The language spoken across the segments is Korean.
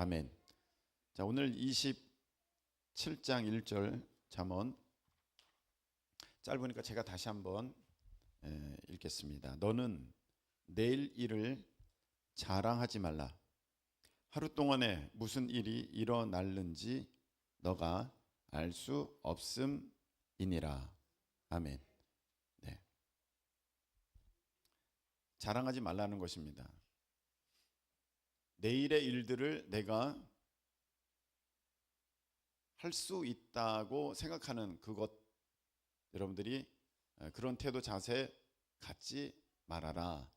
아멘. 자, 오늘 27장 1절 잠언 짧으니까 제가 다시 한번 읽겠습니다. 너는 내일 일을 자랑하지 말라. 하루 동안에 무슨 일이 일어날는지 너가 알 수 없음이니라. 아멘. 네. 자랑하지 말라는 것입니다. 내일의 일들을 내가 할 수 있다고 생각하는 그것, 여러분들이 그런 태도 자세 갖지 말아라.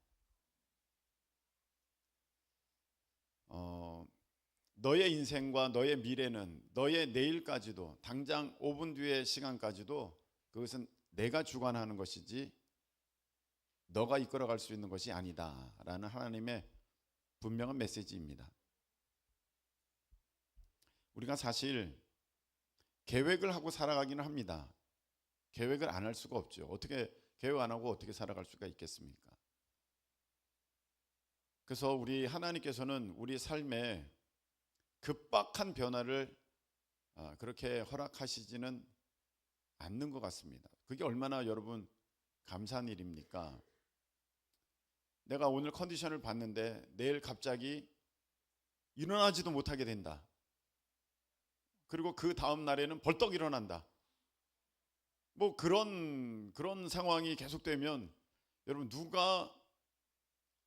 너의 인생과 너의 미래는, 너의 내일까지도, 당장 5분 뒤의 시간까지도 그것은 내가 주관하는 것이지 너가 이끌어갈 수 있는 것이 아니다 라는 하나님의 분명한 메시지입니다. 우리가 사실 계획을 하고 살아가기는 합니다. 계획을 안 할 수가 없죠. 어떻게 계획 안 하고 어떻게 살아갈 수가 있겠습니까? 그래서 우리 하나님께서는 우리 삶에 급박한 변화를 그렇게 허락하시지는 않는 것 같습니다. 그게 얼마나 여러분 감사한 일입니까? 내가 오늘 컨디션을 봤는데 내일 갑자기 일어나지도 못하게 된다. 그리고 그 다음 날에는 벌떡 일어난다. 뭐 그런 상황이 계속되면 여러분 누가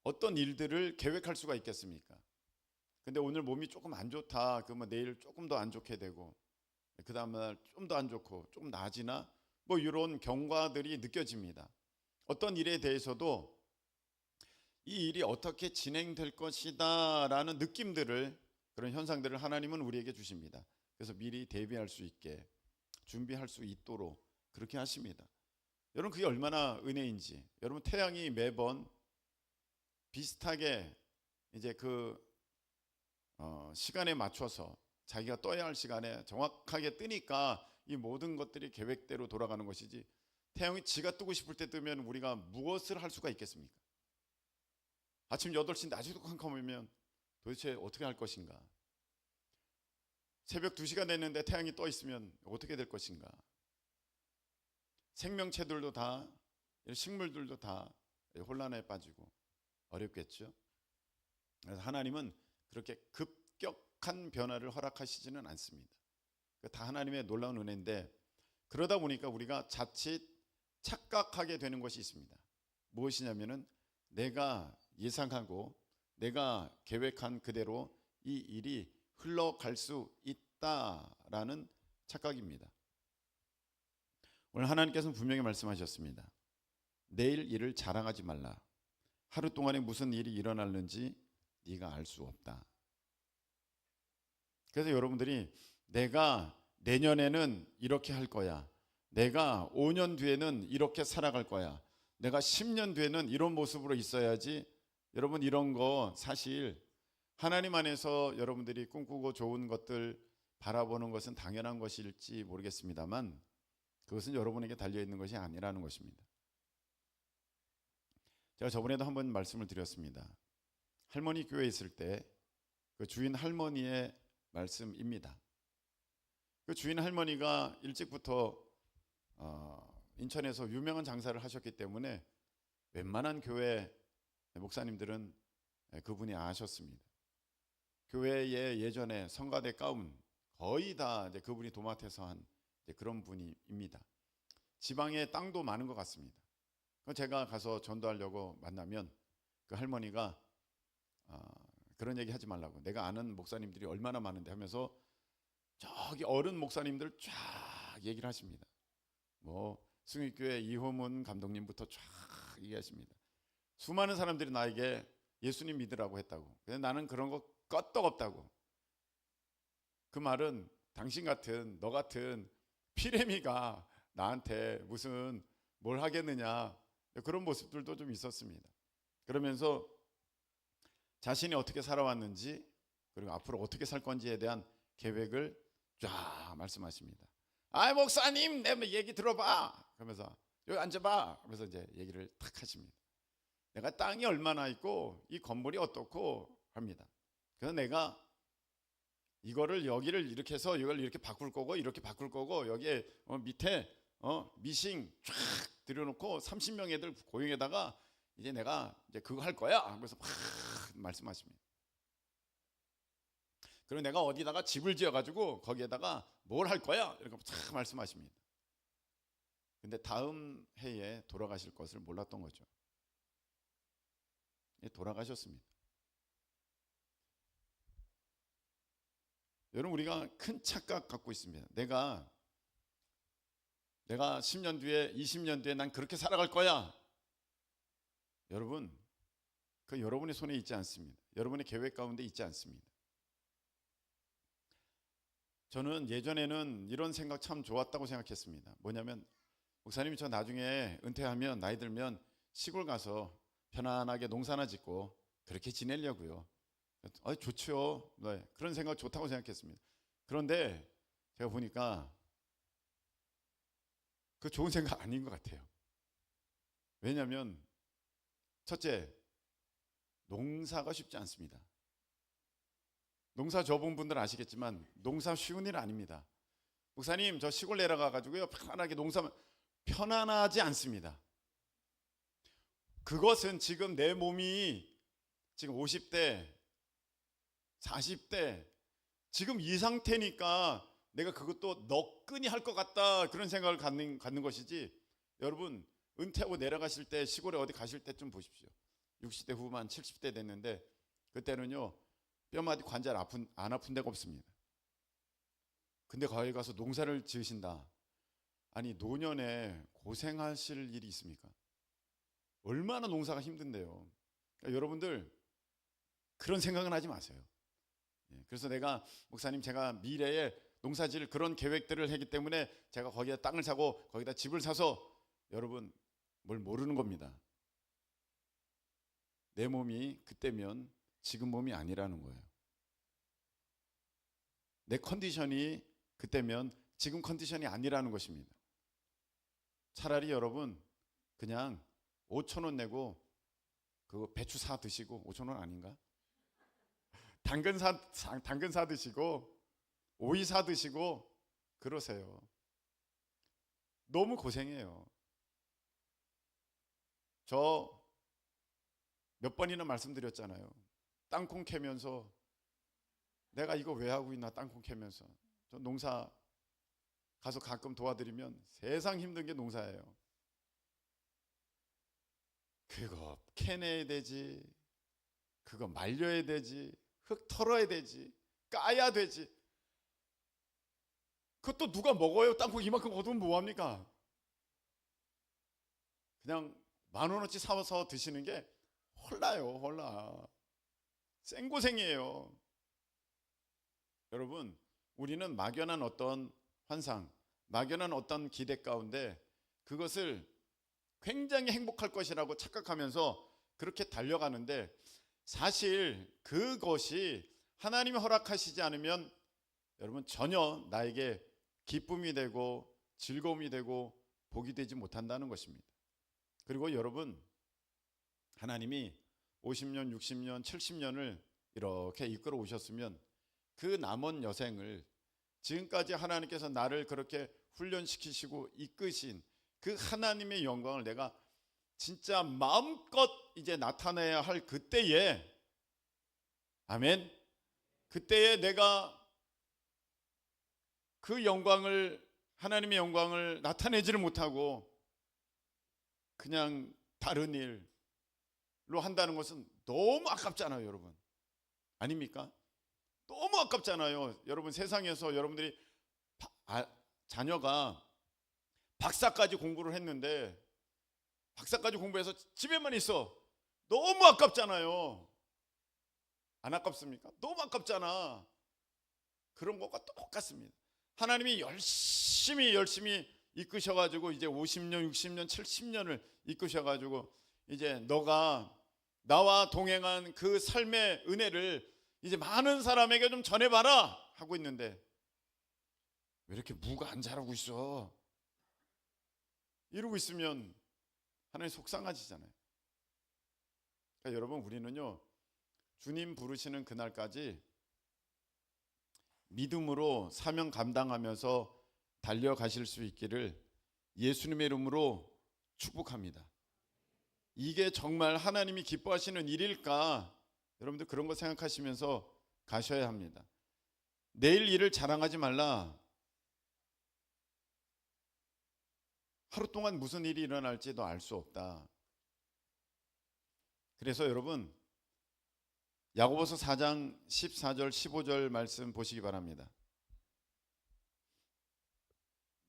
어떤 일들을 계획할 수가 있겠습니까? 근데 오늘 몸이 조금 안 좋다. 그러면 내일 조금 더 안 좋게 되고 그 다음 날 좀 더 안 좋고 조금 나아지나? 뭐 이런 경과들이 느껴집니다. 어떤 일에 대해서도 이 일이 어떻게 진행될 것이다 라는 느낌들을, 그런 현상들을 하나님은 우리에게 주십니다. 그래서 미리 대비할 수 있게 준비할 수 있도록 그렇게 하십니다. 여러분 그게 얼마나 은혜인지. 여러분 태양이 매번 비슷하게 이제 그 시간에 맞춰서 자기가 떠야 할 시간에 정확하게 뜨니까 이 모든 것들이 계획대로 돌아가는 것이지, 태양이 지가 뜨고 싶을 때 뜨면 우리가 무엇을 할 수가 있겠습니까? 아침 8시인데 아직도 캄캄하면 도대체 어떻게 할 것인가? 새벽 2시가 됐는데 태양이 떠 있으면 어떻게 될 것인가? 생명체들도 다, 식물들도 다 혼란에 빠지고 어렵겠죠. 그래서 하나님은 그렇게 급격한 변화를 허락하시지는 않습니다. 다 하나님의 놀라운 은혜인데, 그러다 보니까 우리가 자칫 착각하게 되는 것이 있습니다. 무엇이냐면은 내가 예상하고 내가 계획한 그대로 이 일이 흘러갈 수 있다라는 착각입니다. 오늘 하나님께서는 분명히 말씀하셨습니다. 내일 일을 자랑하지 말라. 하루 동안에 무슨 일이 일어날는지 네가 알 수 없다. 그래서 여러분들이 내가 내년에는 이렇게 할 거야, 내가 5년 뒤에는 이렇게 살아갈 거야, 내가 10년 뒤에는 이런 모습으로 있어야지, 여러분 이런 거 사실 하나님 안에서 여러분들이 꿈꾸고 좋은 것들 바라보는 것은 당연한 것일지 모르겠습니다만 그것은 여러분에게 달려있는 것이 아니라는 것입니다. 제가 저번에도 한번 말씀을 드렸습니다. 할머니 교회에 있을 때 그 주인 할머니의 말씀입니다. 그 주인 할머니가 일찍부터 인천에서 유명한 장사를 하셨기 때문에 웬만한 교회 목사님들은 그분이 아셨습니다. 교회에 예전에 성가대 가운 거의 다 이제 그분이 도맡아서 한 그런 분입니다. 지방에 땅도 많은 것 같습니다. 제가 가서 전도하려고 만나면 그 할머니가 그런 얘기 하지 말라고, 내가 아는 목사님들이 얼마나 많은데 하면서 저기 어른 목사님들 쫙 얘기를 하십니다. 뭐 승익교회 이호문 감독님부터 쫙 얘기하십니다. 수많은 사람들이 나에게 예수님 믿으라고 했다고. 근데 나는 그런 거 끄떡없다고. 그 말은 당신 같은, 너 같은 피레미가 나한테 무슨 뭘 하겠느냐, 그런 모습들도 좀 있었습니다. 그러면서 자신이 어떻게 살아왔는지, 그리고 앞으로 어떻게 살 건지에 대한 계획을 쫙 말씀하십니다. 아 목사님 내 얘기 들어봐 그러면서 여기 앉아봐 그러면서 이제 얘기를 탁 하십니다. 내가 땅이 얼마나 있고 이 건물이 어떻고 합니다. 그래서 내가 이거를 여기를 이렇게 해서 이걸 이렇게 바꿀 거고 이렇게 바꿀 거고 여기에 밑에 미싱 쫙 들여놓고 30명 애들 고용에다가 이제 내가 이제 그거 할 거야. 그래서 막 말씀하십니다. 그리고 내가 어디다가 집을 지어가지고 거기에다가 뭘 할 거야. 이렇게 쫙 말씀하십니다. 근데 다음 해에 돌아가실 것을 몰랐던 거죠. 돌아가셨습니다. 여러분, 우리가 큰 착각 갖고 있습니다. 내가 10년 뒤에 20년 뒤에 난 그렇게 살아갈 거야. 여러분, 그 여러분의 손에 있지 않습니다. 여러분의 계획 가운데 있지 않습니다. 저는 예전에는 이런 생각 참 좋았다고 생각했습니다. 뭐냐면 목사님이 저 나중에 은퇴하면 나이 들면 시골 가서 편안하게 농사나 짓고 그렇게 지내려고요. 좋죠. 네, 그런 생각 좋다고 생각했습니다. 그런데 제가 보니까 그 좋은 생각 아닌 것 같아요. 왜냐하면 첫째, 농사가 쉽지 않습니다. 농사 접은 분들 아시겠지만 농사 쉬운 일 아닙니다. 목사님, 저 시골 내려가 가지고요 편안하게 농사 편안하지 않습니다. 그것은 지금 내 몸이 지금 50대 40대 지금 이 상태니까 내가 그것도 너끈히 할 것 같다 그런 생각을 갖는 것이지. 여러분, 은퇴하고 내려가실 때 시골에 어디 가실 때 좀 보십시오. 60대 후반 70대 됐는데 그때는요 뼈마디 관절 안 아픈 데가 없습니다. 근데 거기 가서 농사를 지으신다. 아니, 노년에 고생하실 일이 있습니까? 얼마나 농사가 힘든데요. 그러니까 여러분들 그런 생각은 하지 마세요. 그래서 내가 목사님, 제가 미래에 농사질 그런 계획들을 하기 때문에 제가 거기다 땅을 사고 거기다 집을 사서, 여러분 뭘 모르는 겁니다. 내 몸이 그때면 지금 몸이 아니라는 거예요. 내 컨디션이 그때면 지금 컨디션이 아니라는 것입니다. 차라리 여러분 그냥 5,000원 내고 그 배추 사 드시고, 5,000원 아닌가? 당근 사 드시고 오이 사 드시고 그러세요. 너무 고생해요. 저 몇 번이나 말씀드렸잖아요. 땅콩 캐면서 내가 이거 왜 하고 있나. 땅콩 캐면서 저 농사 가서 가끔 도와드리면 세상 힘든 게 농사예요. 그거 캐내야 되지, 그거 말려야 되지, 흙 털어야 되지, 까야 되지. 그것도 누가 먹어요? 땅콩 이만큼 얻으면 뭐합니까? 그냥 10,000원어치 사서 드시는 게 홀라요. 홀라. 생고생이에요. 여러분, 우리는 막연한 어떤 환상, 막연한 어떤 기대 가운데 그것을 굉장히 행복할 것이라고 착각하면서 그렇게 달려가는데, 사실 그것이 하나님이 허락하시지 않으면 여러분 전혀 나에게 기쁨이 되고 즐거움이 되고 복이 되지 못한다는 것입니다. 그리고 여러분, 하나님이 50년, 60년, 70년을 이렇게 이끌어 오셨으면 그 남은 여생을 지금까지 하나님께서 나를 그렇게 훈련시키시고 이끄신 그 하나님의 영광을 내가 진짜 마음껏 이제 나타내야 할 그때에, 아멘, 그때에 내가 그 영광을, 하나님의 영광을 나타내지를 못하고 그냥 다른 일로 한다는 것은 너무 아깝잖아요. 여러분 아닙니까? 너무 아깝잖아요. 여러분, 세상에서 여러분들이 자녀가 박사까지 공부를 했는데 박사까지 공부해서 집에만 있어. 너무 아깝잖아요. 안 아깝습니까? 너무 아깝잖아. 그런 것과 똑같습니다. 하나님이 열심히 이끄셔가지고 이제 50년, 60년, 70년을 이끄셔가지고 이제 너가 나와 동행한 그 삶의 은혜를 이제 많은 사람에게 좀 전해봐라 하고 있는데 왜 이렇게 무가 안 자라고 있어? 이러고 있으면 하나님 속상하시잖아요. 그러니까 여러분, 우리는요 주님 부르시는 그날까지 믿음으로 사명 감당하면서 달려가실 수 있기를 예수님의 이름으로 축복합니다. 이게 정말 하나님이 기뻐하시는 일일까? 여러분들 그런 거 생각하시면서 가셔야 합니다. 내일 일을 자랑하지 말라. 하루 동안 무슨 일이 일어날지도 알 수 없다. 그래서 여러분 야고보서 4장 14절 15절 말씀 보시기 바랍니다.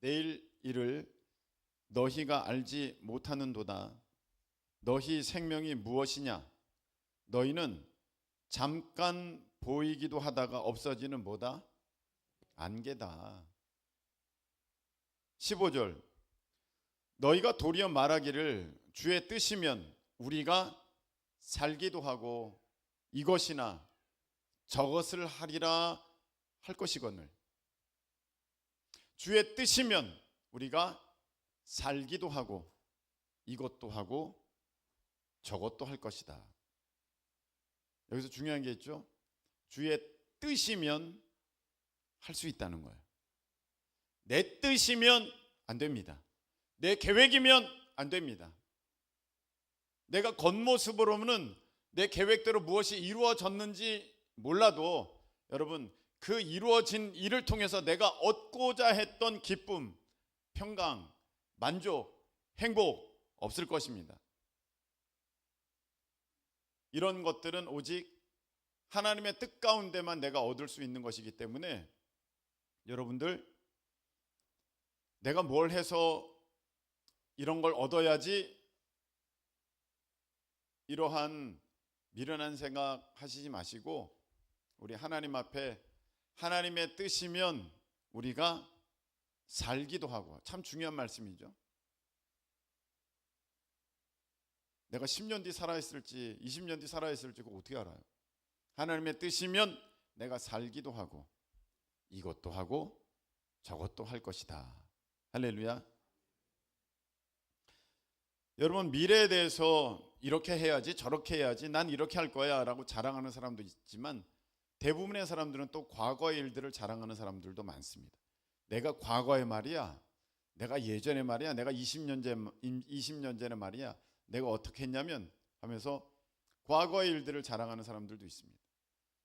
내일 일을 너희가 알지 못하는도다. 너희 생명이 무엇이냐? 너희는 잠깐 보이기도 하다가 없어지는 뭐다? 안개다. 15절 너희가 도리어 말하기를 주의 뜻이면 우리가 살기도 하고 이것이나 저것을 하리라 할 것이거늘. 주의 뜻이면 우리가 살기도 하고 이것도 하고 저것도 할 것이다. 여기서 중요한 게 있죠. 주의 뜻이면 할 수 있다는 거예요. 내 뜻이면 안 됩니다. 내 계획이면 안 됩니다. 내가 겉모습으로는 내 계획대로 무엇이 이루어졌는지 몰라도 여러분 그 이루어진 일을 통해서 내가 얻고자 했던 기쁨, 평강, 만족, 행복 없을 것입니다. 이런 것들은 오직 하나님의 뜻 가운데만 내가 얻을 수 있는 것이기 때문에 여러분들 내가 뭘 해서 이런 걸 얻어야지 이러한 미련한 생각 하시지 마시고 우리 하나님 앞에 하나님의 뜻이면 우리가 살기도 하고 참 중요한 말씀이죠. 내가 10년 뒤 살아있을지 20년 뒤 살아있을지 그거 어떻게 알아요? 하나님의 뜻이면 내가 살기도 하고 이것도 하고 저것도 할 것이다. 할렐루야. 여러분 미래에 대해서 이렇게 해야지 저렇게 해야지 난 이렇게 할 거야 라고 자랑하는 사람도 있지만 대부분의 사람들은 또 과거의 일들을 자랑하는 사람들도 많습니다. 내가 과거에 말이야, 내가 예전에 말이야, 내가 20년 전에 말이야 내가 어떻게 했냐면 하면서 과거의 일들을 자랑하는 사람들도 있습니다.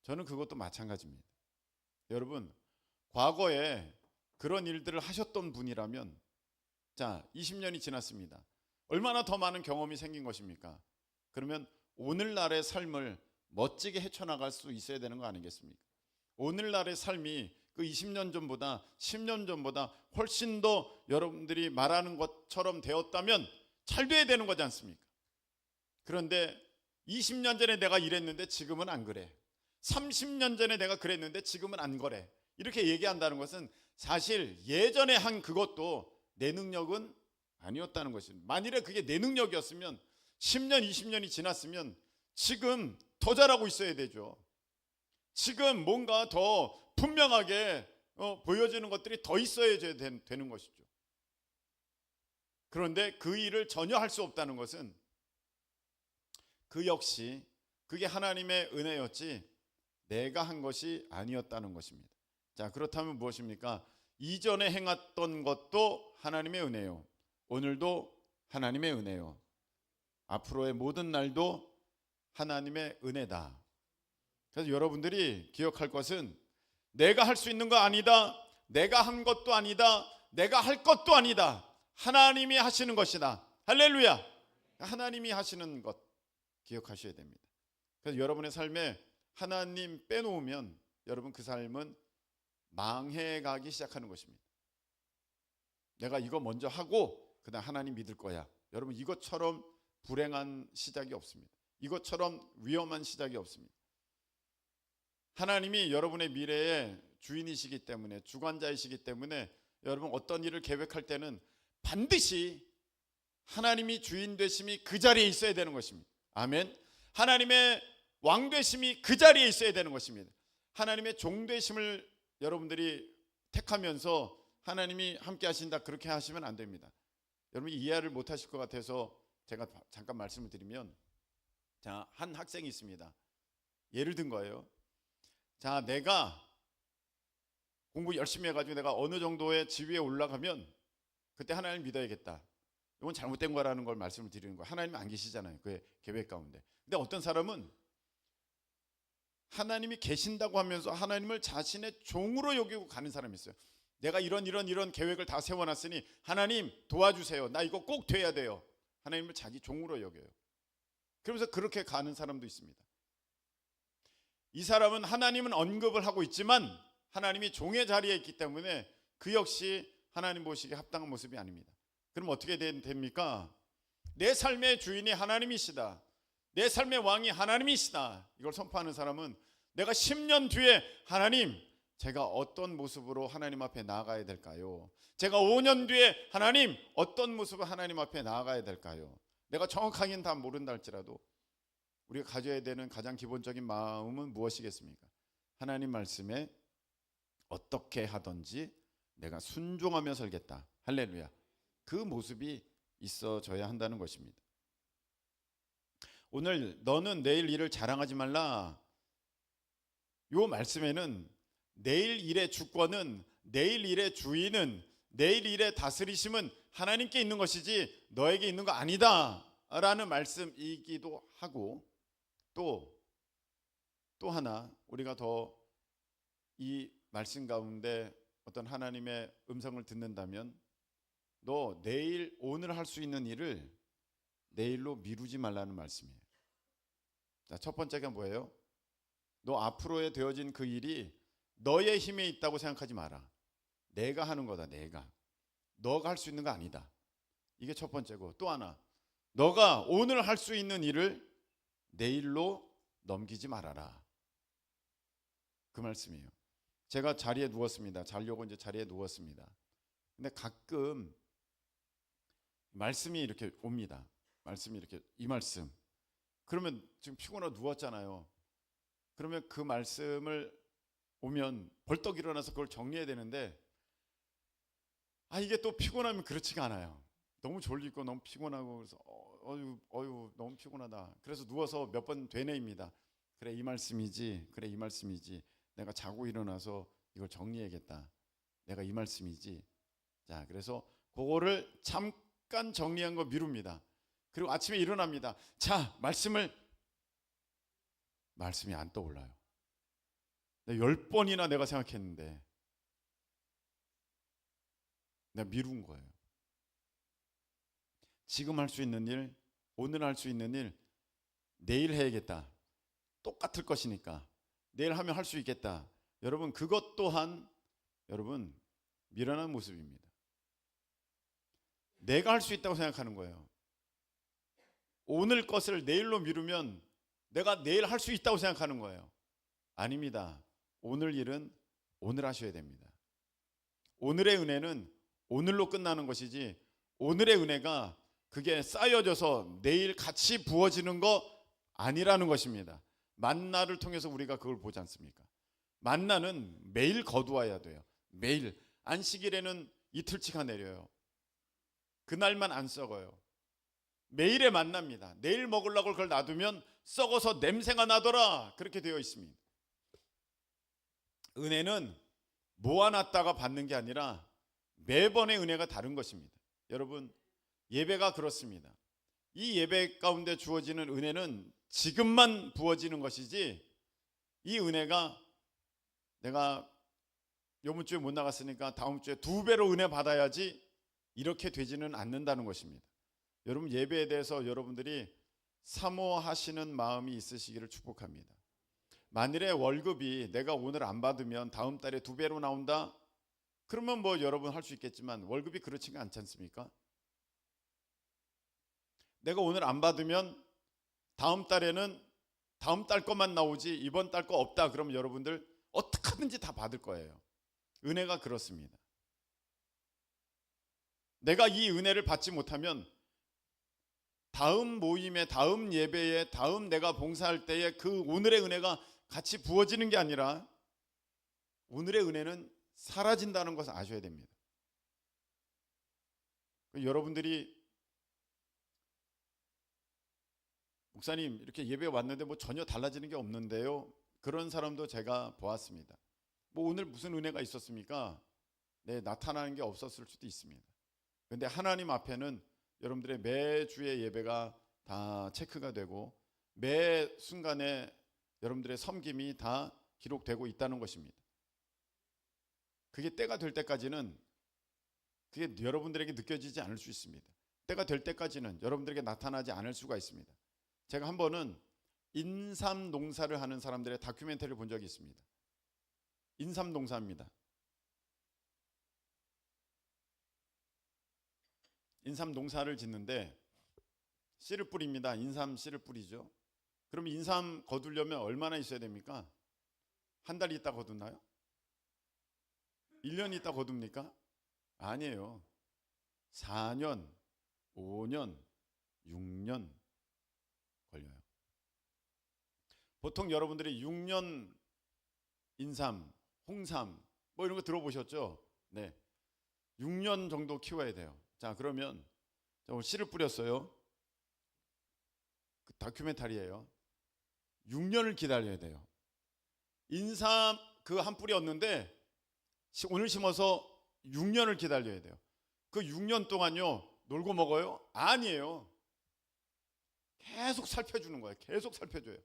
저는 그것도 마찬가지입니다. 여러분 과거에 그런 일들을 하셨던 분이라면 자 20년이 지났습니다. 얼마나 더 많은 경험이 생긴 것입니까? 그러면 오늘날의 삶을 멋지게 헤쳐나갈 수 있어야 되는 거 아니겠습니까? 오늘날의 삶이 그 20년 전보다 10년 전보다 훨씬 더 여러분들이 말하는 것처럼 되었다면 잘 돼야 되는 거지 않습니까? 그런데 20년 전에 내가 이랬는데 지금은 안 그래. 30년 전에 내가 그랬는데 지금은 안 그래. 이렇게 얘기한다는 것은 사실 예전에 한 그것도 내 능력은 아니었다는 것입니다. 만일에 그게 내 능력이었으면 10년, 20년이 지났으면 지금 더 잘하고 있어야 되죠. 지금 뭔가 더 분명하게 보여지는 것들이 더 있어야 되는 것이죠. 그런데 그 일을 전혀 할 수 없다는 것은 그 역시 그게 하나님의 은혜였지 내가 한 것이 아니었다는 것입니다. 자, 그렇다면 무엇입니까? 이전에 행했던 것도 하나님의 은혜요. 오늘도 하나님의 은혜요. 앞으로의 모든 날도 하나님의 은혜다. 그래서 여러분들이 기억할 것은 내가 할 수 있는 거 아니다. 내가 한 것도 아니다. 내가 할 것도 아니다. 하나님이 하시는 것이다. 할렐루야. 하나님이 하시는 것 기억하셔야 됩니다. 그래서 여러분의 삶에 하나님 빼놓으면 여러분 그 삶은 망해가기 시작하는 것입니다. 내가 이거 먼저 하고 그다음 하나님 믿을 거야. 여러분 이것처럼 불행한 시작이 없습니다. 이것처럼 위험한 시작이 없습니다. 하나님이 여러분의 미래의 주인이시기 때문에 주관자이시기 때문에 여러분 어떤 일을 계획할 때는 반드시 하나님이 주인 되심이 그 자리에 있어야 되는 것입니다. 아멘. 하나님의 왕 되심이 그 자리에 있어야 되는 것입니다. 하나님의 종 되심을 여러분들이 택하면서 하나님이 함께 하신다 그렇게 하시면 안 됩니다. 여러분이 이해를 못 하실 것 같아서 제가 잠깐 말씀을 드리면 자, 한 학생이 있습니다. 예를 든 거예요. 자, 내가 공부 열심히 해가지고 내가 어느 정도의 지위에 올라가면 그때 하나님을 믿어야겠다. 이건 잘못된 거라는 걸 말씀을 드리는 거예요. 하나님이 안 계시잖아요. 그의 계획 가운데. 근데 어떤 사람은 하나님이 계신다고 하면서 하나님을 자신의 종으로 여기고 가는 사람이 있어요. 내가 이런 계획을 다 세워놨으니 하나님 도와주세요. 나 이거 꼭 돼야 돼요. 하나님을 자기 종으로 여겨요. 그러면서 그렇게 가는 사람도 있습니다. 이 사람은 하나님은 언급을 하고 있지만 하나님이 종의 자리에 있기 때문에 그 역시 하나님 보시기에 합당한 모습이 아닙니다. 그럼 어떻게 됩니까? 내 삶의 주인이 하나님이시다. 내 삶의 왕이 하나님이시다. 이걸 선포하는 사람은 내가 10년 뒤에 하나님, 제가 어떤 모습으로 하나님 앞에 나아가야 될까요? 제가 5년 뒤에 하나님, 어떤 모습으로 하나님 앞에 나아가야 될까요? 내가 정확하게는 다 모른다 할지라도 우리가 가져야 되는 가장 기본적인 마음은 무엇이겠습니까? 하나님 말씀에 어떻게 하든지 내가 순종하며 살겠다. 할렐루야. 그 모습이 있어져야 한다는 것입니다. 오늘 너는 내일 일을 자랑하지 말라. 요 말씀에는 내일 일의 주권은, 내일 일의 주인은, 내일 일의 다스리심은 하나님께 있는 것이지 너에게 있는 거 아니다 라는 말씀이기도 하고, 또 하나 우리가 더 이 말씀 가운데 어떤 하나님의 음성을 듣는다면 너 내일 오늘 할 수 있는 일을 내일로 미루지 말라는 말씀이에요. 자, 첫 번째가 뭐예요? 너 앞으로에 되어진 그 일이 너의 힘에 있다고 생각하지 마라. 내가 하는 거다. 내가. 너가 할 수 있는 거 아니다. 이게 첫 번째고, 또 하나, 너가 오늘 할 수 있는 일을 내일로 넘기지 말아라. 그 말씀이에요. 제가 자리에 누웠습니다. 자려고 이제 자리에 누웠습니다. 근데 가끔 말씀이 이렇게 옵니다. 말씀이 이렇게, 이 말씀. 그러면 지금 피곤하고 누웠잖아요. 그러면 그 말씀을 오면 벌떡 일어나서 그걸 정리해야 되는데, 이게 또 피곤하면 그렇지가 않아요. 너무 졸리고 너무 피곤하고, 그래서 어유 너무 피곤하다. 그래서 누워서 몇 번 되뇌입니다. 그래, 이 말씀이지. 그래, 이 말씀이지. 내가 자고 일어나서 이걸 정리해야겠다. 내가 이 말씀이지. 자, 그래서 그거를 잠깐 정리한 거 미룹니다. 그리고 아침에 일어납니다. 자, 말씀이 안 떠올라요. 10번이나 내가 생각했는데 내가 미룬 거예요. 지금 할 수 있는 일, 오늘 할 수 있는 일, 내일 해야겠다. 똑같을 것이니까 내일 하면 할 수 있겠다. 여러분, 그것 또한 여러분 미련한 모습입니다. 내가 할 수 있다고 생각하는 거예요. 오늘 것을 내일로 미루면 내가 내일 할 수 있다고 생각하는 거예요. 아닙니다. 오늘 일은 오늘 하셔야 됩니다. 오늘의 은혜는 오늘로 끝나는 것이지, 오늘의 은혜가 그게 쌓여져서 내일 같이 부어지는 거 아니라는 것입니다. 만나를 통해서 우리가 그걸 보지 않습니까? 만나는 매일 거두어야 돼요. 매일. 안식일에는 이틀치가 내려요. 그날만 안 썩어요. 매일의 만납니다. 내일 먹으려고 그걸 놔두면 썩어서 냄새가 나더라. 그렇게 되어 있습니다. 은혜는 모아놨다가 받는 게 아니라 매번의 은혜가 다른 것입니다. 여러분, 예배가 그렇습니다. 이 예배 가운데 주어지는 은혜는 지금만 부어지는 것이지, 이 은혜가 내가 이번 주에 못 나갔으니까 다음 주에 2배로 은혜 받아야지, 이렇게 되지는 않는다는 것입니다. 여러분, 예배에 대해서 여러분들이 사모하시는 마음이 있으시기를 축복합니다. 만일에 월급이 내가 오늘 안 받으면 다음 달에 2배로 나온다? 그러면 뭐 여러분 할 수 있겠지만 월급이 그렇지가 않지 않습니까? 내가 오늘 안 받으면 다음 달에는 다음 달 것만 나오지 이번 달 거 없다. 그러면 여러분들 어떻게 하든지 다 받을 거예요. 은혜가 그렇습니다. 내가 이 은혜를 받지 못하면 다음 모임에, 다음 예배에, 다음 내가 봉사할 때에 그 오늘의 은혜가 같이 부어지는 게 아니라 오늘의 은혜는 사라진다는 것을 아셔야 됩니다. 여러분들이 목사님 이렇게 예배에 왔는데 뭐 전혀 달라지는 게 없는데요, 그런 사람도 제가 보았습니다. 뭐 오늘 무슨 은혜가 있었습니까? 네, 나타나는 게 없었을 수도 있습니다. 근데 하나님 앞에는 여러분들의 매주의 예배가 다 체크가 되고 매 순간에 여러분들의 섬김이 다 기록되고 있다는 것입니다. 그게 때가 될 때까지는 그게 여러분들에게 느껴지지 않을 수 있습니다. 때가 될 때까지는 여러분들에게 나타나지 않을 수가 있습니다. 제가 한 번은 인삼 농사를 하는 사람들의 다큐멘터리를 본 적이 있습니다. 인삼 농사입니다. 인삼 농사를 짓는데 씨를 뿌립니다. 인삼 씨를 뿌리죠. 그럼 인삼 거두려면 얼마나 있어야 됩니까? 한 달 있다 거두나요? 1년 있다 거둡니까? 아니에요. 4년, 5년, 6년 걸려요. 보통 여러분들이 6년 인삼, 홍삼 뭐 이런 거 들어보셨죠? 네, 6년 정도 키워야 돼요. 자, 그러면 오늘 씨를 뿌렸어요. 그 다큐멘터리예요. 6년을 기다려야 돼요. 인삼 그 한 뿌리였는데 오늘 심어서 6년을 기다려야 돼요. 그 6년 동안요 놀고 먹어요? 아니에요. 계속 살펴주는 거예요. 계속 살펴줘요.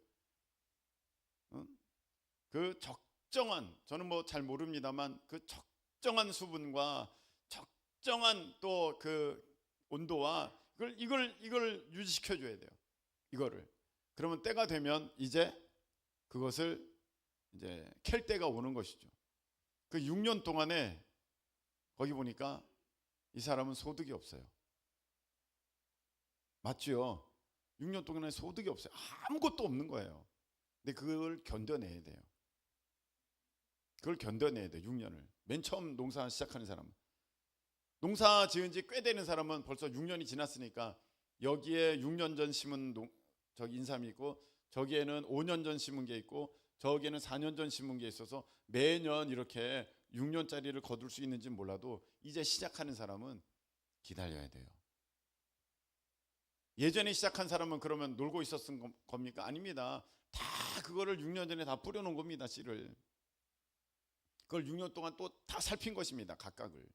그 적정한, 저는 뭐 잘 모릅니다만 그 적정한 수분과 적정한 또 그 온도와 이걸 유지시켜 줘야 돼요. 이거를. 그러면 때가 되면 이제 그것을 이제 캘 때가 오는 것이죠. 그 6년 동안에 거기 보니까 이 사람은 소득이 없어요. 맞죠? 6년 동안에 소득이 없어요. 아무것도 없는 거예요. 근데 그걸 견뎌내야 돼요. 그걸 견뎌내야 돼요. 6년을. 맨 처음 농사 시작하는 사람은. 농사 지은 지 꽤 되는 사람은 벌써 6년이 지났으니까 여기에 6년 전 심은 저기 인삼이 있고 저기에는 5년 전 심은 게 있고 저기에는 4년 전 심은 게 있어서 매년 이렇게 6년짜리를 거둘 수 있는지 몰라도 이제 시작하는 사람은 기다려야 돼요. 예전에 시작한 사람은 그러면 놀고 있었던 겁니까? 아닙니다. 다 그거를 6년 전에 다 뿌려놓은 겁니다. 씨를. 그걸 6년 동안 또 다 살핀 것입니다. 각각을.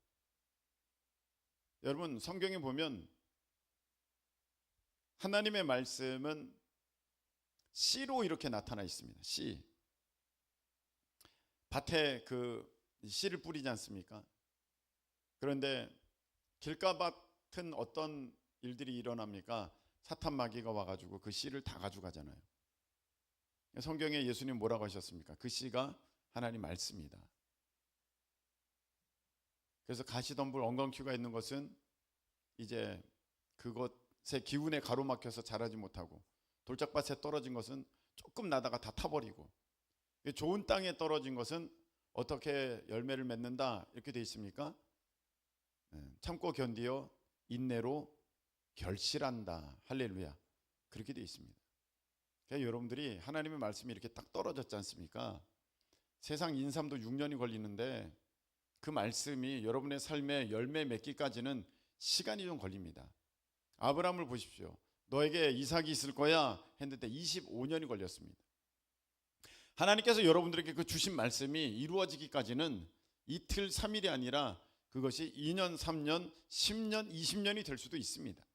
여러분 성경에 보면 하나님의 말씀은 씨로 이렇게 나타나 있습니다. 씨. 밭에 그 씨를 뿌리지 않습니까? 그런데 길가밭은 어떤 일들이 일어납니까? 사탄 마귀가 와가지고 그 씨를 다 가져가잖아요. 성경에 예수님 뭐라고 하셨습니까? 그 씨가 하나님 말씀이다. 그래서 가시덤불 엉겅퀴가 있는 것은 이제 그것의 기운에 가로막혀서 자라지 못하고 돌짝밭에 떨어진 것은 조금 나다가 다 타버리고 좋은 땅에 떨어진 것은 어떻게 열매를 맺는다 이렇게 돼 있습니까? 참고 견디어 인내로 결실한다. 할렐루야. 그렇게 돼 있습니다. 그러니까 여러분들이 하나님의 말씀이 이렇게 딱 떨어졌지 않습니까? 세상 인삼도 6년이 걸리는데 그 말씀이 여러분의 삶에 열매 맺기까지는 시간이 좀 걸립니다. 아브라함을 보십시오. 너에게 이삭이 있을 거야 했는데 25년이 걸렸습니다. 하나님께서 여러분들에게 그 주신 말씀이 이루어지기까지는 이틀 3일이 아니라 그것이 2년 3년 10년 20년이 될 수도 있습니다.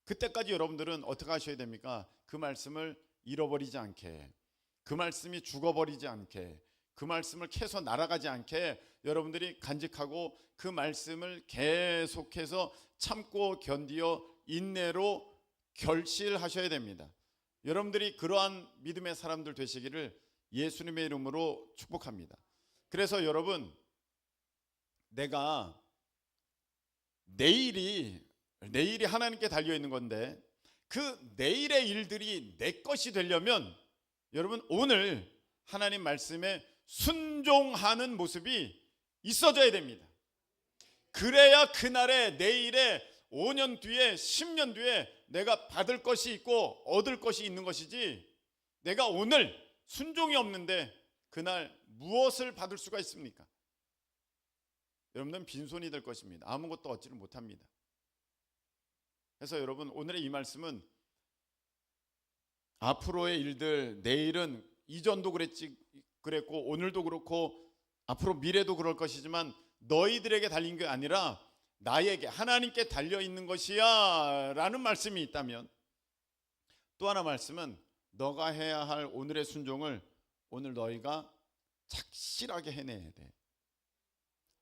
그때까지 여러분들은 어떻게 하셔야 됩니까? 그 말씀을 잃어버리지 않게, 그 말씀이 죽어버리지 않게, 그 말씀을 캐서 날아가지 않게 여러분들이 간직하고 그 말씀을 계속해서 참고 견디어 인내로 결실하셔야 됩니다. 여러분들이 그러한 믿음의 사람들 되시기를 예수님의 이름으로 축복합니다. 그래서 여러분, 내가 내일이 하나님께 달려있는 건데 그 내일의 일들이 내 것이 되려면 여러분 오늘 하나님 말씀에 순종하는 모습이 있어져야 됩니다. 그래야 그날에 내일에 5년 뒤에 10년 뒤에 내가 받을 것이 있고 얻을 것이 있는 것이지 내가 오늘 순종이 없는데 그날 무엇을 받을 수가 있습니까? 여러분들은 빈손이 될 것입니다. 아무것도 얻지를 못합니다. 그래서 여러분 오늘의 이 말씀은 앞으로의 일들, 내일은 이전도 그랬고 오늘도 그렇고 앞으로 미래도 그럴 것이지만 너희들에게 달린 게 아니라 나에게, 하나님께 달려 있는 것이야 라는 말씀이 있다면, 또 하나 말씀은 너가 해야 할 오늘의 순종을 오늘 너희가 착실하게 해내야 돼.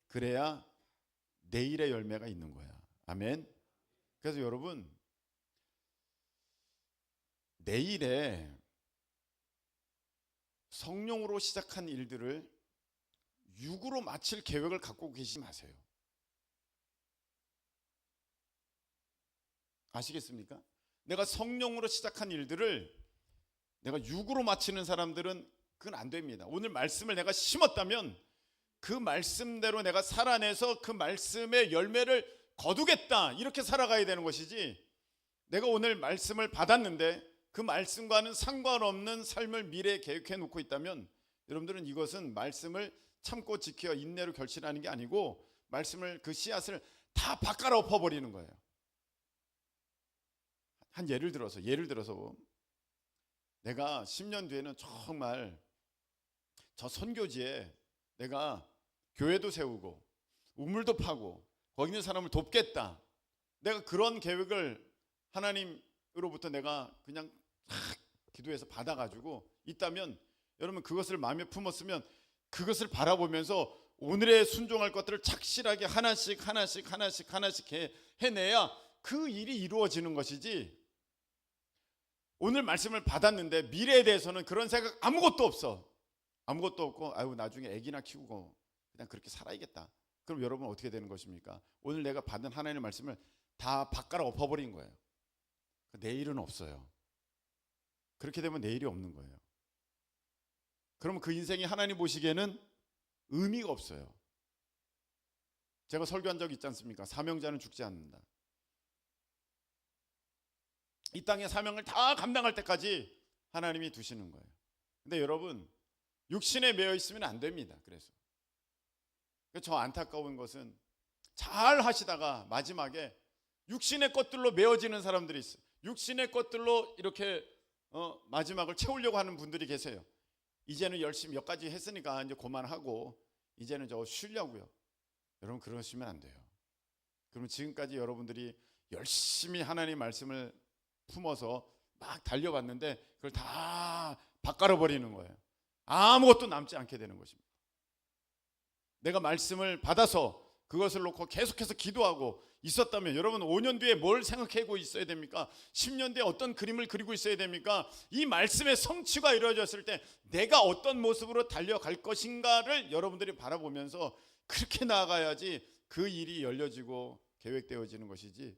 그래야 내일의 열매가 있는 거야. 아멘. 그래서 여러분, 내일에 성령으로 시작한 일들을 육으로 마칠 계획을 갖고 계시지 마세요. 아시겠습니까? 내가 성령으로 시작한 일들을 내가 육으로 마치는 사람들은 그건 안 됩니다. 오늘 말씀을 내가 심었다면 그 말씀대로 내가 살아내서 그 말씀의 열매를 거두겠다, 이렇게 살아가야 되는 것이지, 내가 오늘 말씀을 받았는데 그 말씀과는 상관없는 삶을 미래에 계획해 놓고 있다면 여러분들은 이것은 말씀을 참고 지켜 인내로 결실하는 게 아니고 말씀을, 그 씨앗을 다 바꿔 엎어버리는 거예요. 한 예를 들어서 내가 10년 뒤에는 정말 저 선교지에 내가 교회도 세우고 우물도 파고 거기 있는 사람을 돕겠다, 내가 그런 계획을 하나님으로부터 내가 그냥 기도해서 받아가지고 있다면, 여러분 그것을 마음에 품었으면 그것을 바라보면서 오늘의 순종할 것들을 착실하게 하나씩 해내야 그 일이 이루어지는 것이지, 오늘 말씀을 받았는데 미래에 대해서는 그런 생각 아무것도 없고 아유 나중에 애기나 키우고 그냥 그렇게 살아야겠다. 그럼 여러분 어떻게 되는 것입니까? 오늘 내가 받은 하나님의 말씀을 다 바꿔 엎어버린 거예요. 내일은 없어요. 그렇게 되면 내일이 없는 거예요. 그러면 그 인생이 하나님 보시기에는 의미가 없어요. 제가 설교한 적 있지 않습니까? 사명자는 죽지 않는다. 이 땅의 사명을 다 감당할 때까지 하나님이 두시는 거예요. 근데 여러분, 육신에 매여 있으면 안 됩니다. 그래서 저 안타까운 것은 잘 하시다가 마지막에 육신의 것들로 메어지는 사람들이 있어요. 육신의 것들로 이렇게 마지막을 채우려고 하는 분들이 계세요. 이제는 열심히 몇 가지 했으니까 이제 그만하고 이제는 저 쉬려고요. 여러분 그러시면 안 돼요. 그러면 지금까지 여러분들이 열심히 하나님의 말씀을 품어서 막 달려봤는데 그걸 다 바꿔버리는 거예요. 아무것도 남지 않게 되는 것입니다. 내가 말씀을 받아서 그것을 놓고 계속해서 기도하고 있었다면 여러분 5년 뒤에 뭘 생각하고 있어야 됩니까? 10년 뒤에 어떤 그림을 그리고 있어야 됩니까? 이 말씀의 성취가 이루어졌을 때 내가 어떤 모습으로 달려갈 것인가를 여러분들이 바라보면서 그렇게 나아가야지 그 일이 열려지고 계획되어지는 것이지,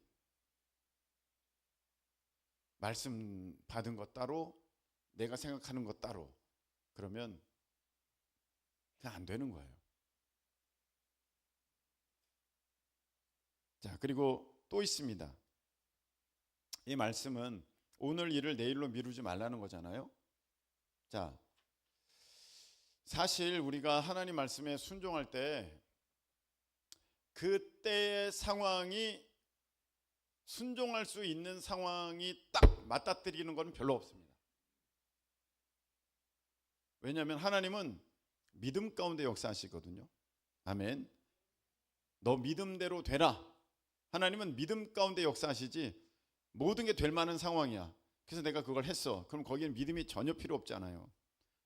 말씀 받은 것 따로 내가 생각하는 것 따로 그러면 그냥 안 되는 거예요. 자, 그리고 또 있습니다. 이 말씀은 오늘 일을 내일로 미루지 말라는 거잖아요. 자, 사실 우리가 하나님 말씀에 순종할 때 그때의 상황이, 순종할 수 있는 상황이 딱 맞닥뜨리는 건 별로 없습니다. 왜냐하면 하나님은 믿음 가운데 역사하시거든요. 아멘. 너 믿음대로 되라. 하나님은 믿음 가운데 역사하시지 모든 게 될 만한 상황이야. 그래서 내가 그걸 했어. 그럼 거기는 믿음이 전혀 필요 없잖아요.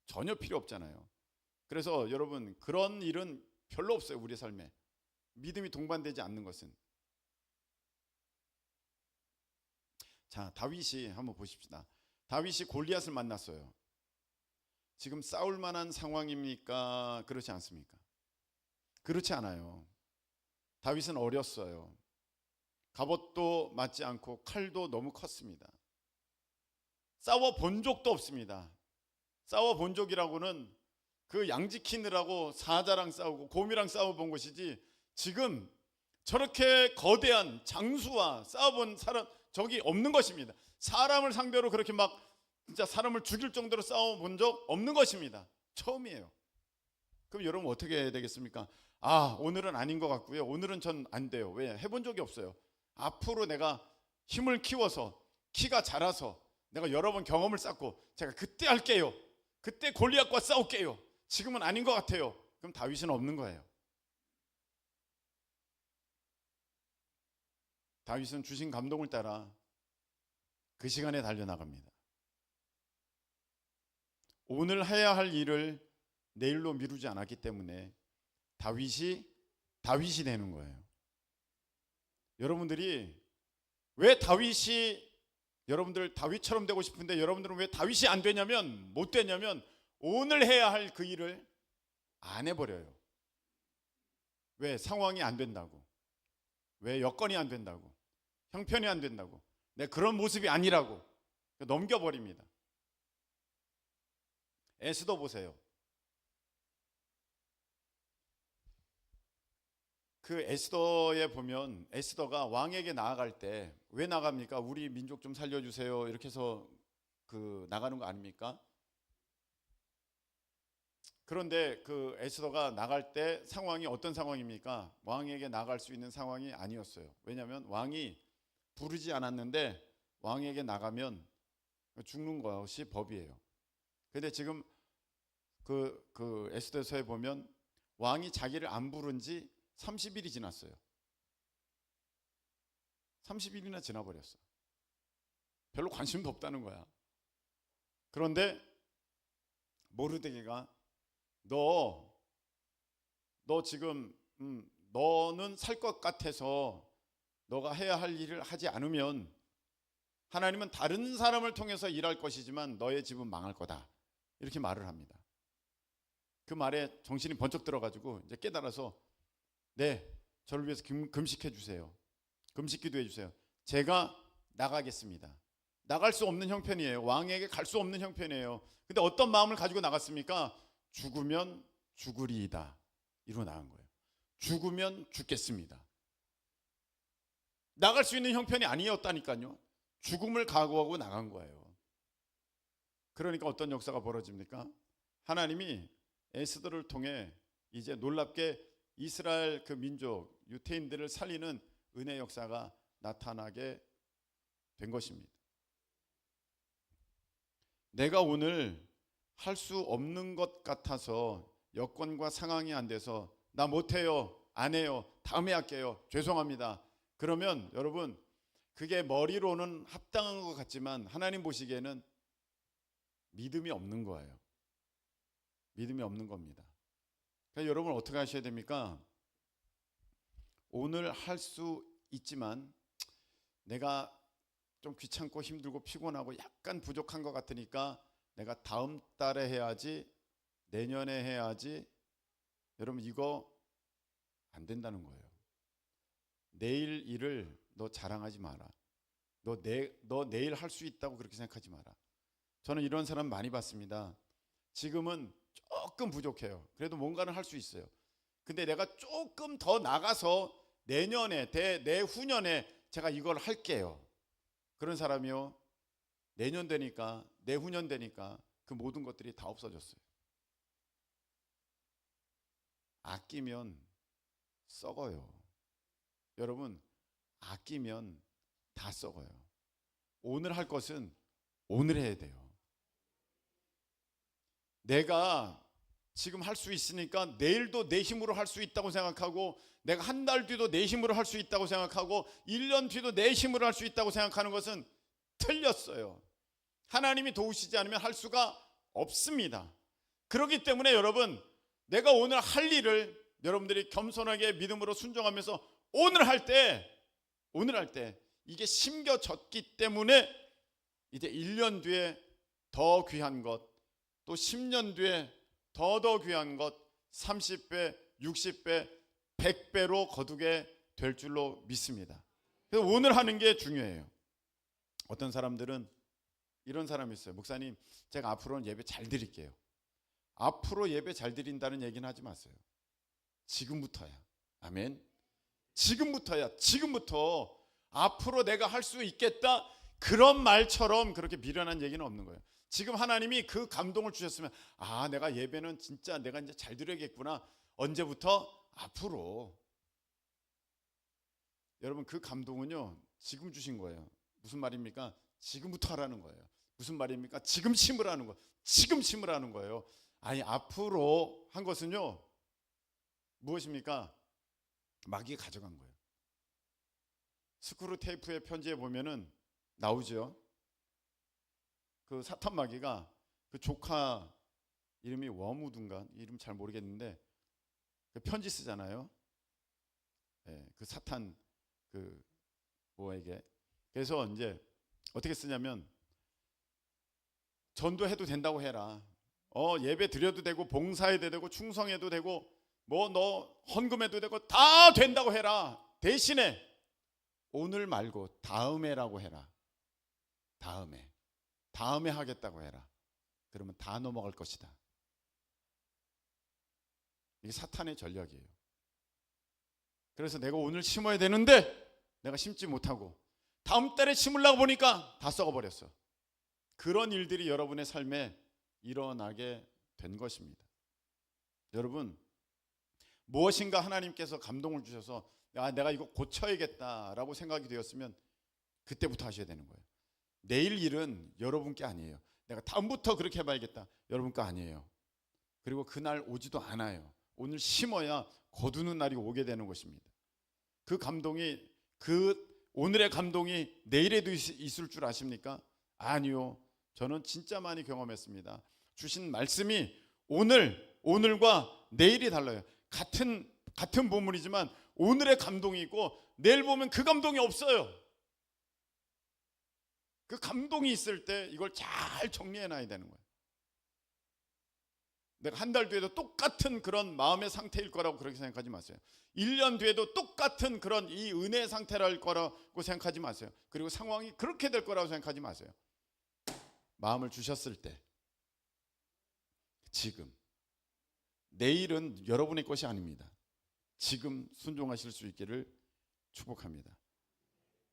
전혀 필요 없잖아요. 그래서 여러분 그런 일은 별로 없어요. 우리 삶에 믿음이 동반되지 않는 것은. 자, 다윗이 한번 보십시다. 다윗이 골리앗을 만났어요. 지금 싸울 만한 상황입니까? 그렇지 않습니까? 그렇지 않아요. 다윗은 어렸어요. 갑옷도 맞지 않고 칼도 너무 컸습니다. 싸워 본 적도 없습니다. 싸워 본 적이라고는 그 양 지키느라고 사자랑 싸우고 곰이랑 싸워본 것이지, 지금 저렇게 거대한 장수와 싸워본 사람 적이 없는 것입니다. 사람을 상대로 그렇게 막 진짜 사람을 죽일 정도로 싸워본 적 없는 것입니다. 처음이에요. 그럼 여러분 어떻게 해야 되겠습니까? 아, 오늘은 아닌 것 같고요. 오늘은 전 안 돼요. 왜? 해본 적이 없어요. 앞으로 내가 힘을 키워서 키가 자라서 내가 여러 번 경험을 쌓고 제가 그때 할게요. 그때 골리앗과 싸울게요. 지금은 아닌 것 같아요. 그럼 다윗은 없는 거예요. 다윗은 주신 감동을 따라 그 시간에 달려나갑니다. 오늘 해야 할 일을 내일로 미루지 않았기 때문에 다윗이 되는 거예요. 여러분들이 왜 여러분들 다윗처럼 되고 싶은데 여러분들은 왜 다윗이 안 되냐면, 못 되냐면 오늘 해야 할 그 일을 안 해버려요. 왜? 상황이 안 된다고, 왜 여건이 안 된다고, 형편이 안 된다고, 내 그런 모습이 아니라고 넘겨버립니다. 에스더 보세요. 그 에스더에 보면 에스더가 왕에게 나아갈 때 왜 나갑니까? 우리 민족 좀 살려주세요 이렇게 해서 나가는 거 아닙니까? 그런데 그 에스더가 나갈 때 상황이 어떤 상황입니까? 왕에게 나갈 수 있는 상황이 아니었어요. 왜냐하면 왕이 부르지 않았는데 왕에게 나가면 죽는 것이 법이에요. 근데 지금 그 에스더서에 보면 왕이 자기를 안 부른 지 30일이 지났어요. 30일이나 지나버렸어. 별로 관심도 없다는 거야. 그런데 모르드게가 너 지금 너는 살 것 같아서 너가 해야 할 일을 하지 않으면 하나님은 다른 사람을 통해서 일할 것이지만 너의 집은 망할 거다. 이렇게 말을 합니다. 그 말에 정신이 번쩍 들어가지고 이제 깨달아서 네, 저를 위해서 금식해 주세요. 금식 기도해 주세요. 제가 나가겠습니다. 나갈 수 없는 형편이에요. 왕에게 갈 수 없는 형편이에요. 근데 어떤 마음을 가지고 나갔습니까? 죽으면 죽으리이다. 이러고 나간 거예요. 죽으면 죽겠습니다. 나갈 수 있는 형편이 아니었다니까요. 죽음을 각오하고 나간 거예요. 그러니까 어떤 역사가 벌어집니까? 하나님이 에스더를 통해 이제 놀랍게 이스라엘 그 민족 유태인들을 살리는 은혜 역사가 나타나게 된 것입니다. 내가 오늘 할 수 없는 것 같아서 여건과 상황이 안 돼서 나 못해요, 안 해요, 다음에 할게요, 죄송합니다. 그러면 여러분 그게 머리로는 합당한 것 같지만 하나님 보시기에는 믿음이 없는 거예요. 믿음이 없는 겁니다. 그러니까 여러분 어떻게 하셔야 됩니까? 오늘 할 수 있지만 내가 좀 귀찮고 힘들고 피곤하고 약간 부족한 것 같으니까 내가 다음 달에 해야지, 내년에 해야지. 여러분 이거 안 된다는 거예요. 내일 일을 너 자랑하지 마라. 너 내일 할 수 있다고 그렇게 생각하지 마라. 저는 이런 사람 많이 봤습니다. 지금은 조금 부족해요. 그래도 뭔가는 할 수 있어요. 근데 내가 조금 더 나가서 내년에 내후년에 제가 이걸 할게요. 그런 사람이요, 내년 되니까 내후년 되니까 그 모든 것들이 다 없어졌어요. 아끼면 썩어요. 여러분 아끼면 다 썩어요. 오늘 할 것은 오늘 해야 돼요. 내가 지금 할 수 있으니까 내일도 내 힘으로 할 수 있다고 생각하고, 내가 한 달 뒤도 내 힘으로 할 수 있다고 생각하고, 1년 뒤도 내 힘으로 할 수 있다고 생각하는 것은 틀렸어요. 하나님이 도우시지 않으면 할 수가 없습니다. 그렇기 때문에 여러분, 내가 오늘 할 일을 여러분들이 겸손하게 믿음으로 순종하면서 오늘 할 때 이게 심겨졌기 때문에 이제 1년 뒤에 더 귀한 것, 또 10년 뒤에 더 귀한 것, 30배, 60배, 100배로 거두게 될 줄로 믿습니다. 그래서 오늘 하는 게 중요해요. 어떤 사람들은 이런 사람이 있어요. 목사님, 제가 앞으로는 예배 잘 드릴게요. 앞으로 예배 잘 드린다는 얘기는 하지 마세요. 지금부터야. 아멘. 지금부터 앞으로 내가 할 수 있겠다, 그런 말처럼 그렇게 미련한 얘기는 없는 거예요. 지금 하나님이 그 감동을 주셨으면, 아, 내가 예배는 진짜 내가 이제 잘 드려야겠구나. 언제부터? 앞으로. 여러분 그 감동은요 지금 주신 거예요. 무슨 말입니까? 지금부터 하라는 거예요. 무슨 말입니까? 지금 심으라는 거예요. 지금 심으라는 거예요. 아니 앞으로 한 것은요 무엇입니까? 마귀가 가져간 거예요. 스크루 테이프의 편지에 보면은 나오죠. 그 사탄 마귀가 그 조카 이름이 워무드인가 이름 잘 모르겠는데 그 편지 쓰잖아요. 네, 그 사탄 그 뭐에게. 그래서 이제 어떻게 쓰냐면 전도해도 된다고 해라. 예배 드려도 되고 봉사해도 되고 충성해도 되고 뭐 너 헌금해도 되고 다 된다고 해라. 대신에 오늘 말고 다음에라고 해라. 다음에 하겠다고 해라. 그러면 다 넘어갈 것이다. 이게 사탄의 전략이에요. 그래서 내가 오늘 심어야 되는데 내가 심지 못하고 다음 달에 심으려고 보니까 다 썩어버렸어. 그런 일들이 여러분의 삶에 일어나게 된 것입니다. 여러분, 무엇인가 하나님께서 감동을 주셔서 내가 이거 고쳐야겠다라고 생각이 되었으면 그때부터 하셔야 되는 거예요. 내일 일은 여러분께 아니에요. 내가 다음부터 그렇게 해봐야겠다, 여러분 거 아니에요. 그리고 그날 오지도 않아요. 오늘 심어야 거두는 날이 오게 되는 것입니다. 그 감동이, 그 오늘의 감동이 내일에도 있을 줄 아십니까? 아니요. 저는 진짜 많이 경험했습니다. 주신 말씀이 오늘과 내일이 달라요. 같은 보물이지만 오늘의 감동이 있고 내일 보면 그 감동이 없어요. 그 감동이 있을 때 이걸 잘 정리해놔야 되는 거예요. 내가 한 달 뒤에도 똑같은 그런 마음의 상태일 거라고 그렇게 생각하지 마세요. 1년 뒤에도 똑같은 그런 이 은혜의 상태랄 거라고 생각하지 마세요. 그리고 상황이 그렇게 될 거라고 생각하지 마세요. 마음을 주셨을 때 지금, 내일은 여러분의 것이 아닙니다. 지금 순종하실 수 있기를 축복합니다.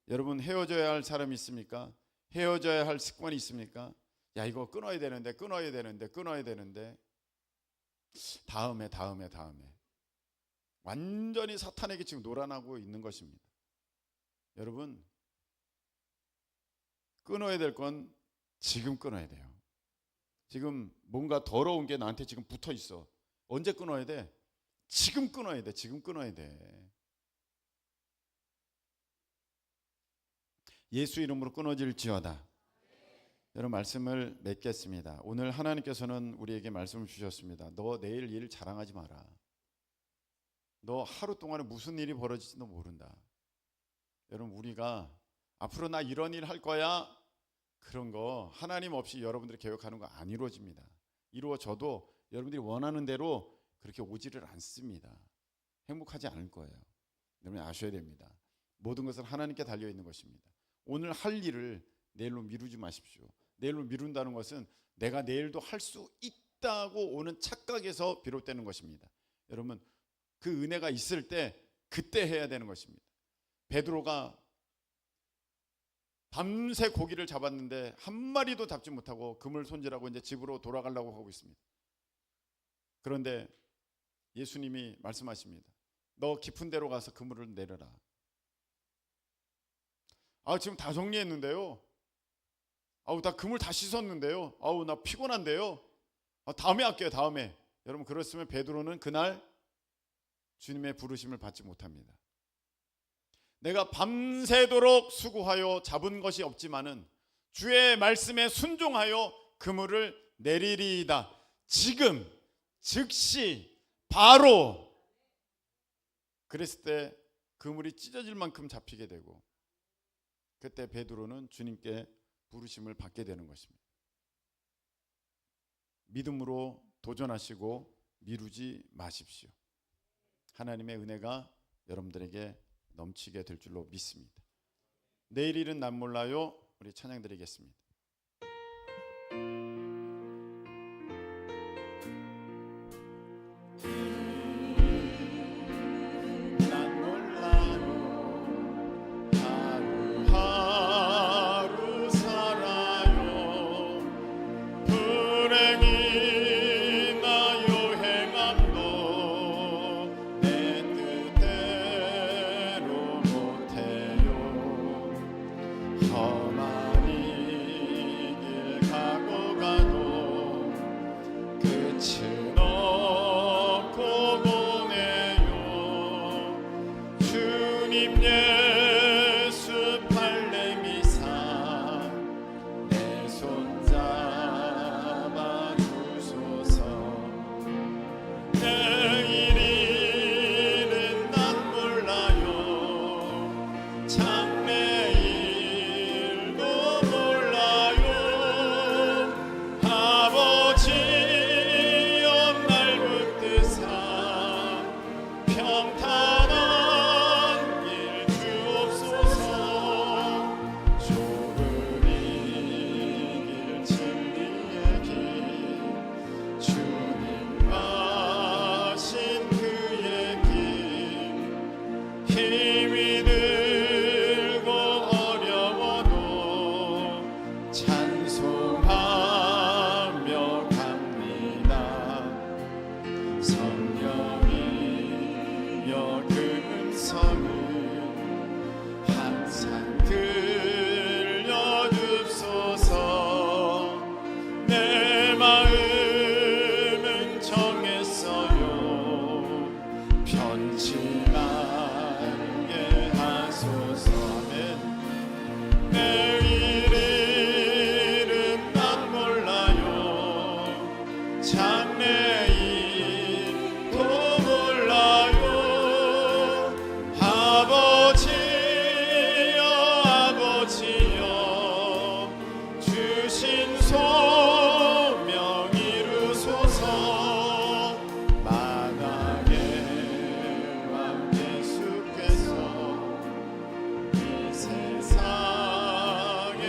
여러분, 헤어져야 할 사람이 있습니까? 헤어져야 할 습관이 있습니까? 야, 이거 끊어야 되는데 다음에 완전히 사탄에게 지금 놀아나고 있는 것입니다. 여러분, 끊어야 될 건 지금 끊어야 돼요. 지금 뭔가 더러운 게 나한테 지금 붙어 있어. 언제 끊어야 돼? 지금 끊어야 돼. 예수 이름으로 끊어질지어다. 여러분, 말씀을 맺겠습니다. 오늘 하나님께서는 우리에게 말씀을 주셨습니다. 너 내일 일 자랑하지 마라. 너 하루 동안에 무슨 일이 벌어질지도 모른다. 여러분, 우리가 앞으로 나 이런 일 할 거야, 그런 거 하나님 없이 여러분들이 계획하는 거 안 이루어집니다. 이루어져도 여러분들이 원하는 대로 그렇게 오지를 않습니다. 행복하지 않을 거예요. 여러분 아셔야 됩니다. 모든 것은 하나님께 달려 있는 것입니다. 오늘 할 일을 내일로 미루지 마십시오. 내일로 미룬다는 것은 내가 내일도 할 수 있다고 오는 착각에서 비롯되는 것입니다. 여러분, 그 은혜가 있을 때 그때 해야 되는 것입니다. 베드로가 밤새 고기를 잡았는데 한 마리도 잡지 못하고 그물 손질하고 이제 집으로 돌아가려고 하고 있습니다. 그런데 예수님이 말씀하십니다. 너 깊은 데로 가서 그물을 내려라. 지금 다 정리했는데요. 나 그물 다 씻었는데요. 나 피곤한데요. 다음에 할게요. 다음에. 여러분, 그렇으면 베드로는 그날 주님의 부르심을 받지 못합니다. 내가 밤새도록 수고하여 잡은 것이 없지만은 주의 말씀에 순종하여 그물을 내리리이다. 지금, 즉시, 바로. 그랬을 때 그물이 찢어질 만큼 잡히게 되고, 그때 베드로는 주님께 부르심을 받게 되는 것입니다. 믿음으로 도전하시고 미루지 마십시오. 하나님의 은혜가 여러분들에게 넘치게 될 줄로 믿습니다. 내일 일은 난 몰라요. 우리 찬양 드리겠습니다. 끝은 없고 보내요. 평탄한 길 주옵소서. 좁은 이 길 진리의 길 주님 가신 그의 길 힘이 들고 어려워도 찬송하며 갑니다. 성령이여 그 음성을 항상 들려주소서. 내 마음은 정했어요. 편치 말게 하소서. 아멘. 내일 일은 난 몰라요. 장래일도 몰라요. 아버지여 아버지여 주신 소명 이루소서. 만왕의 왕 예수께서 이 세상에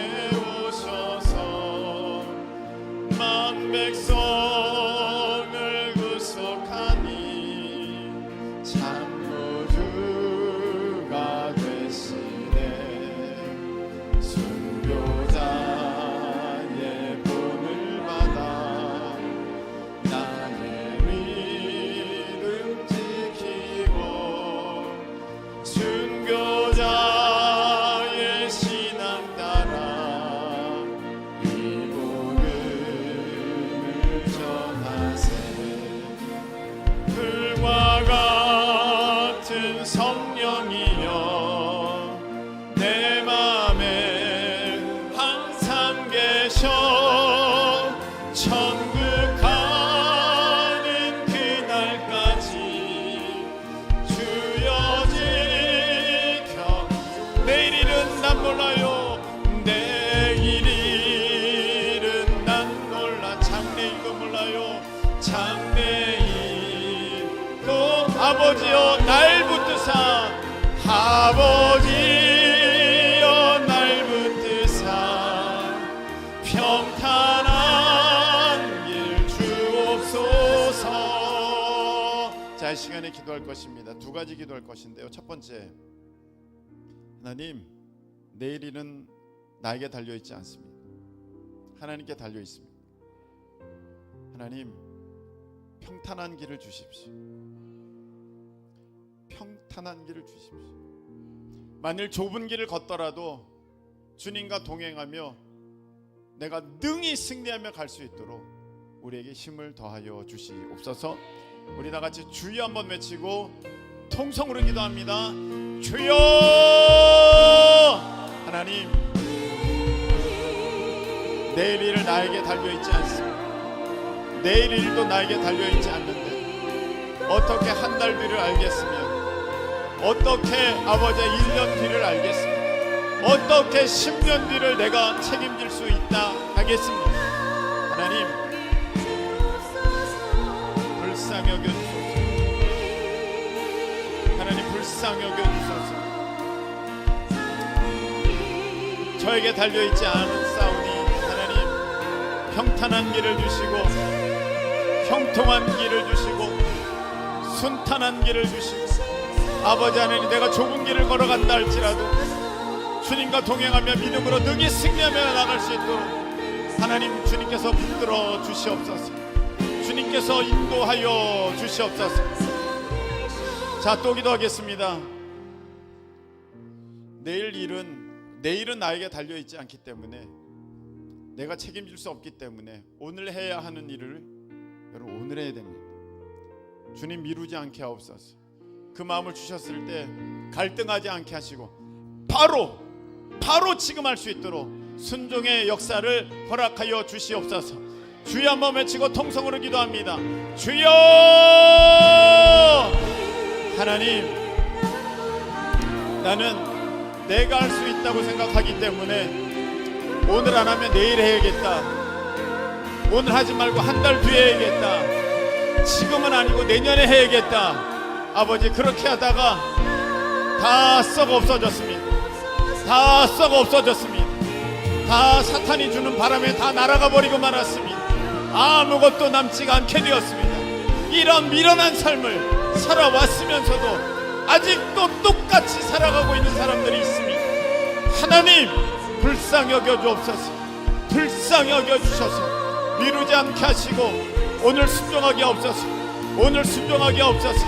오셔서 만 백성을 구속하니 참모주가 되시네. 순교자의 본을 받아 나의 믿음 지키고 순교자의 신앙 따라 이 복음을 전하세. 불과 같은 성령이여 내 맘에 항상 계셔. 천국 가는 그날까지 주여 지켜. 내일일은 난 몰라요. 내일일은 난 몰라. 장래일도 몰라요. 장래일도 아버지여 날 붙드사. 아버지여 날 붙드사 평탄한 길 주옵소서. 자, 이 시간에 기도할 것입니다. 두 가지 기도할 것인데요. 첫 번째, 하나님, 내일일은 나에게 달려있지 않습니다. 하나님께 달려있습니다. 하나님, 평탄한 길을 주십시오. 평탄한 길을 주십시오. 만일 좁은 길을 걷더라도 주님과 동행하며 내가 능히 승리하며 갈 수 있도록 우리에게 힘을 더하여 주시옵소서. 우리 다같이 주여 한번 외치고 통성으로 기도합니다. 주여. 하나님, 내일 일을 나에게 달려있지 않습니다. 내일 일도 나에게 달려있지 않는데 어떻게 한 달 뒤를 알겠으며, 어떻게 아버지의 1년 뒤를 알겠습니까? 어떻게 10년 뒤를 내가 책임질 수 있다 하겠습니까? 하나님, 불쌍히 여겨주소서. 하나님, 불쌍히 여겨주소서. 저에게 달려있지 않은 싸우니 하나님 평탄한 길을 주시고 형통한 길을 주시고 순탄한 길을 주시고, 아버지 하나님, 내가 좁은 길을 걸어간다 할지라도 주님과 동행하며 믿음으로 능히 승리하며 나갈 수 있도록 하나님 주님께서 붙들어 주시옵소서. 주님께서 인도하여 주시옵소서. 자, 또 기도하겠습니다. 내일은 나에게 달려있지 않기 때문에, 내가 책임질 수 없기 때문에 오늘 해야 하는 일을 여러분 오늘 해야 됩니다. 주님, 미루지 않게 하옵소서. 그 마음을 주셨을 때 갈등하지 않게 하시고 바로 지금 할 수 있도록 순종의 역사를 허락하여 주시옵소서. 주여 한번 외치고 통성으로 기도합니다. 주여. 하나님, 나는 내가 할 수 있다고 생각하기 때문에 오늘 안 하면 내일 해야겠다, 오늘 하지 말고 한 달 뒤에 해야겠다, 지금은 아니고 내년에 해야겠다, 아버지 그렇게 하다가 다 썩어 없어졌습니다. 다 썩어 없어졌습니다. 다 사탄이 주는 바람에 다 날아가 버리고 말았습니다. 아무것도 남지가 않게 되었습니다. 이런 미련한 삶을 살아왔으면서도 아직도 똑같이 살아가고 있는 사람들이 있습니다. 하나님 불쌍히 여겨 주옵소서. 불쌍히 여겨 주셔서 미루지 않게 하시고 오늘 순종하게 없어서, 오늘 순종하게 없어서,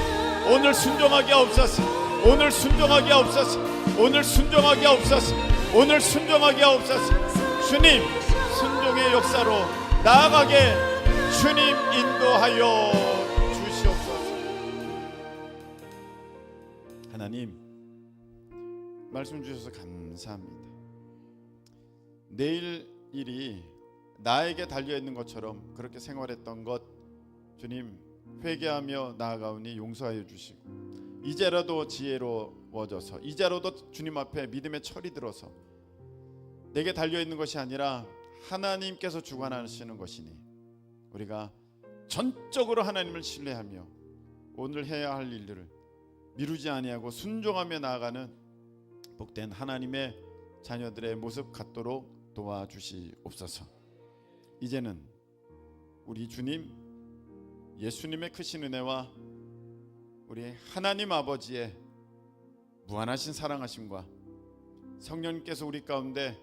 오늘 순종하게 없어서, 오늘 순종하게 없어서, 오늘 순종하게 없어서, 오늘 순종하게 없어서. 주님 순종의 역사로 나아가게 주님 인도하여 주시옵소서. 하나님 말씀 주셔서 감사합니다. 내일 일이 나에게 달려있는 것처럼 그렇게 생활했던 것 주님 회개하며 나아가오니 용서하여 주시고 이제라도 지혜로워져서 이제라도 주님 앞에 믿음의 철이 들어서 내게 달려있는 것이 아니라 하나님께서 주관하시는 것이니 우리가 전적으로 하나님을 신뢰하며 오늘 해야 할 일들을 미루지 아니하고 순종하며 나아가는 복된 하나님의 자녀들의 모습 갖도록 도와주시옵소서. 이제는 우리 주님 예수님의 크신 은혜와 우리 하나님 아버지의 무한하신 사랑하심과 성령님께서 우리 가운데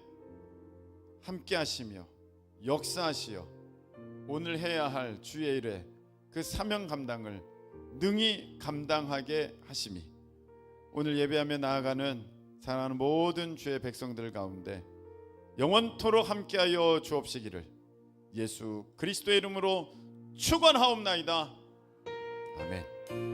함께 하시며 역사하시어 오늘 해야 할 주의 일에 그 사명 감당을 능히 감당하게 하심이 오늘 예배하며 나아가는 사랑하는 모든 주의 백성들 가운데 영원토록 함께하여 주옵시기를 예수 그리스도의 이름으로 축원하옵나이다. 아멘.